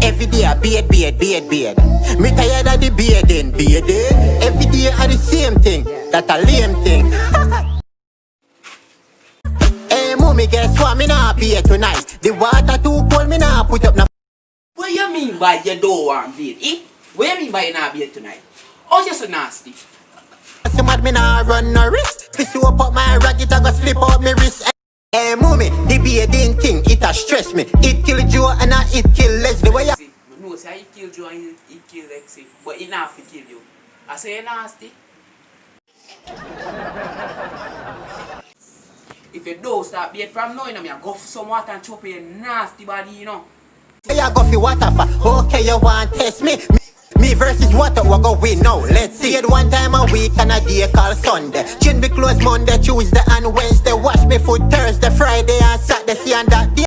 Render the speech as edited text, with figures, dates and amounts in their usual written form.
Every day I beard. Me tired of the bearding. Every day I the same thing. That a lame thing. Hey, mommy, guess what? Me nah beer tonight. The water too cold. Me nah put up no. What you mean by you don't want beard, eh? What you mean by you not beard tonight? Oh, you're so nasty. So mad me nah run no risk. Fi soap up my rag, it a go slip out me wrist. Hey, mommy, the bearding thing, it a stress me. It kill Joe and it kill Leslie. Why ya? No, say he kill Joe and he kill Lexi, but he not fi kill you. I say you nasty. If you don't stop beard from now, you know me, I go for some water and chop your nasty body, you know. Hey, I go fi water for. Okay, you want test me? Me versus what we go win now. Let's see it one time a week and a day called Sunday. Chin be closed Monday, Tuesday and Wednesday. Wash me foot Thursday, Friday and Saturday. See and that.